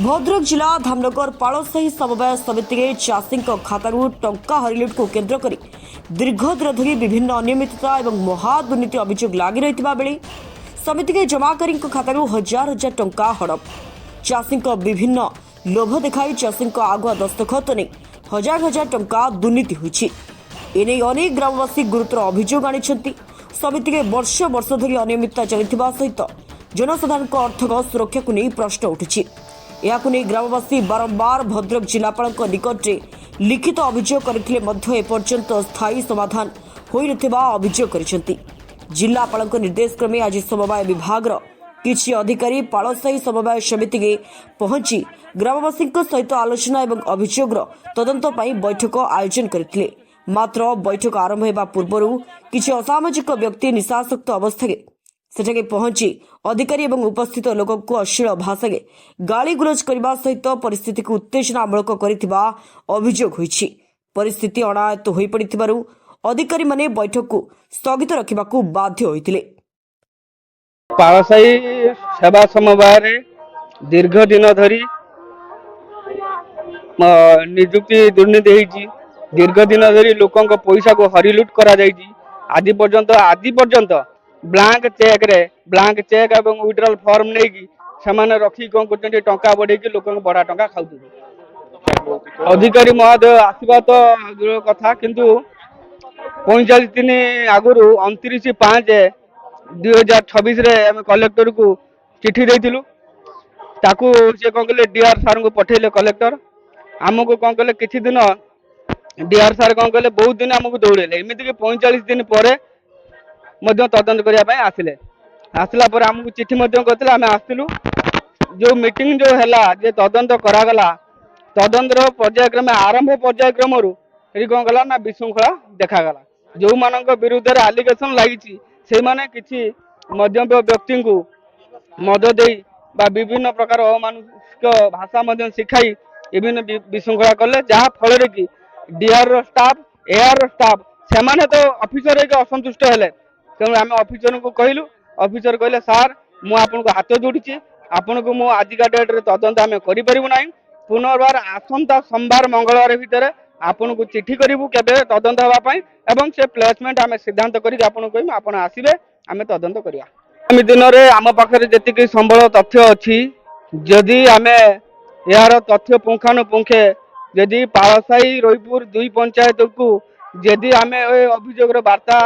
भद्रक जिला धामनगर पाड़साही समवाय समिति के चाषी खातारू टंका हरिलुट को केन्द्र कर दीर्घ दिन धरी विभिन्न अनियमितता और महादुर्नीति अभियोग लगी रही बेले समिति के जमाकारी खातारू हजार हजार टंका हड़प चाषी विभिन्न लोभ देखाई चाषी आगुआ दस्तखत नहीं हजार हजार टंका दुर्नीति होती एने अनेक ग्रामवासी गुरुतर अभियोग आनी समिति के वर्ष वर्ष धरी अनियमितता चलता सहित जनसाधारण अर्थक सुरक्षा को नहीं प्रश्न उठुछि। याकु नहीं ग्रामवासी बारंबार भद्रक जिलापाल निकट में लिखित अभियोग करथिले मध्य एपर्यंत स्थायी समाधान होई नथिबा अभियोग करिसेंती। जिलापाल निर्देश क्रमे आज समवाय विभाग किछि अधिकारी पाड़साही समवाय समिति के पहुंची ग्रामवासी सहित आलोचना और अभियोग तदंत बैठक आयोजन करथिले। मात्र बैठक आरंभ होगा पूर्व किछि असामाजिक व्यक्ति निशासक्त अवस्था सेठाके पहुंची अधिकारी और उपस्थित लोकों को अश्लील भाषा गाली गुलज करने सहित परिस्थिति को उत्तेजनामूलक करिथिबा अभियोग होईछि। परिस्थिति अनायत्त होई पड़िथिबारु अधिकारी माने बैठक को स्थगित रखिबाकू बाध्य होइथिले। पाड़साही सेवा समवाय रे दीर्घ दिन धरी नियुक्ति दुर्नीति होईछि। दीर्घ दिन धरी लोकों पैसा को हरिलुट करा जाईछि। आदि पर्यंत ब्लांक चेक एवं विड्रॉल फॉर्म नहीं कि सामान्य रखी कौन कर टंका बढ़े लोक बड़ा टंका खाऊ। अधिकारी महोदय आसवा तो दूर कथा किंतु 45 दिन आगुरी 29/5/2026 कलेक्टर को चिठी देइथिलु। ताकू से कौन कले डीआर सार को पठेले कलेक्टर आमको कौन कले किछि दिन डीआर सार कौन कले बहुत दिन आमको दौड़ेले एमती 45 दिन पर तदंत करने आसिले। आसला पर आमको चिठी करते आम आसलु जो मीटिंग जो है तदंत करागला तदंत पर्यायक्रम आरंभ पर्यायक्रम कौन गला ना विशृंखला देखागला। जो मान विरुद्ध आलिगेसन लगी से माने किसी मध्यम व्यक्ति को मद दे विभिन्न प्रकार अमानुषिक भाषा शिखाई विभिन्न विशृंखला कले जहाँ फल कि डीआर स्टाफ एआर स्टाफ से तो ऑफिसर एक असंतुष्ट हेले। तेणु आम ऑफिसर को कहलु ऑफिसर कहले सार मु आपन को हाथ जोड़ी आपन को मु आजिका डेट रे तदंत आम करिपरिबु नाही। पुनर्बार आसंता सोमवार मंगलवार भितर आपन को चिठी करिवु केबे तदंत हवा पई एवं से प्लेसमेंट आम सिद्धांत करी आपन कहम आपन आसीबे आम तदंत करिया। आगामी दिन रे आम पाखरे जेतिकी संबल तथ्य अछि जदि आम यार तथ्य पुंखानुपुंखे जदि पाड़साही रईपुर 2 पंचायत को जदि आम अभियोग वार्ता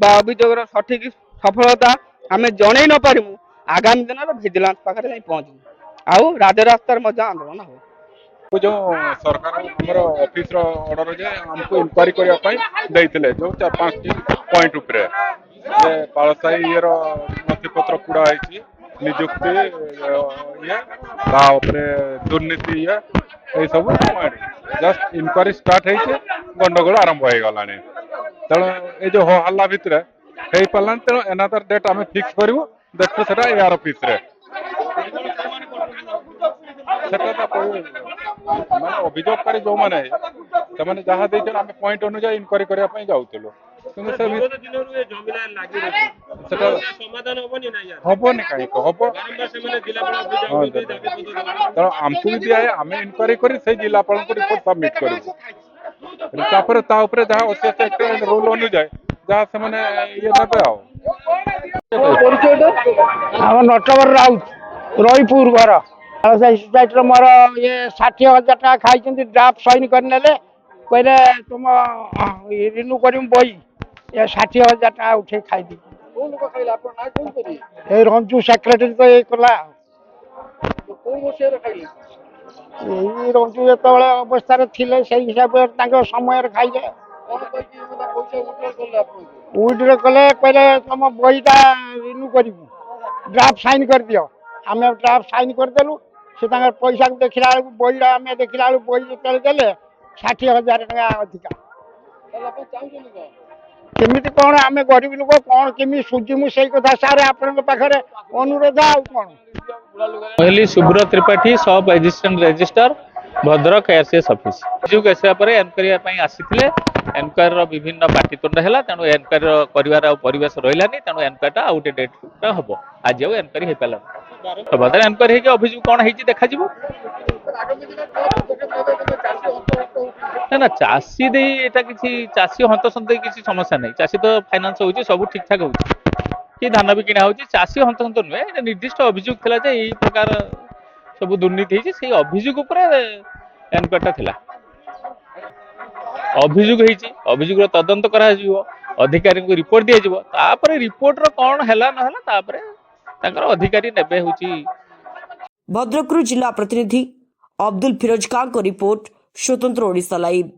अभियोग सठिक सफलता आम जन न पारिमु आगामी दिन में भिजिलांस पाखे पहुंचू आउ राजरास्तार आंदोलन हो। जो सरकार हमर ऑफिस ऑर्डर जे हमको इंक्वायरी करने जो 4-5 पॉइंट उपरे जे पाड़साही ये नथिपत्र कुड़ा नियुक्ति ये दुर्नीति ये सब पॉइंट जस्ट इंक्वायरी स्टार्ट है गंडगोल आरंभ हो गला। तेणु ये जो हो हल्ला भितर हो पारा तेणु एनादर डेट आम फिक्स करूँ देखो से एआर ऑफिस माने अभियोगकारी जो माने जहाँ आम पॉइंट अनुसार इनक्वारी करने जाऊँ हेनी कहीं हम आमको भी दिए आम इनक्वारी कर जिलापाल को रिपोर्ट सबमिट करूँ जहाँ रूल अनुजाए जहाँ से ये नटवर राउत रईपुर घर सोसाइटी मोर ये 60,000 टका खाई ड्राफ्ट साइन करने कहले तुम रिन्यू कर बही ये 60,000 टका उठे खाई रंजू सेक्रेटरी तो ये कला रंजू जो अवस्था थे से हिसाब से समय खाइले उइड्र कले कहले तुम बहीटा रिन्यू कर ड्राफ्ट साइन कर दियो आम ड्राफ्ट साइन करदेलु से पैसा को देखला बही आम देखला बही जो देले 60,000 टका अधिका केमी कौन आम गरीब लोक कौन केमी सुझीमु से कथा सारे आपण पाखे अनुरोध आ कहली सुब्रत त्रिपाठी सब assistant registrar Bhadrak ARCS office enquiry आसी एनक्वायर विभिन्न पाटितुंड है तेणु एनक्वायर कर परिवेश रही तेणु एनक्वायर आउट डेट हम आज आउ एनक्वारी हो पारा एनक्वारी अभियोग कौन है देखा ना चाषी दे एटा किसी चाषी हंतसंत किसी समस्या नहीं चाषी तो फाइनान्स होची सब ठीक ठाक होची कि धान भी किना होची चाषी हंतसंत नुहे एटा निर्दिष्ट अभियोग थिला जे एई प्रकार सब दुर्नीति होची से अभियोग ऊपर एनक्वायरी थिला अभियोग होची अभियोग तदंत करा जिवो अधिकारी को रिपोर्ट दिया जिवो तापर रिपोर्ट रो कोन हैला न हैला तापर ताकर अधिकारी नेबे होची भद्रकरू जिला प्रतिनिधि अब्दुल फिरोज खान को रिपोर्ट स्वतंत्र ओडिशा लाइव।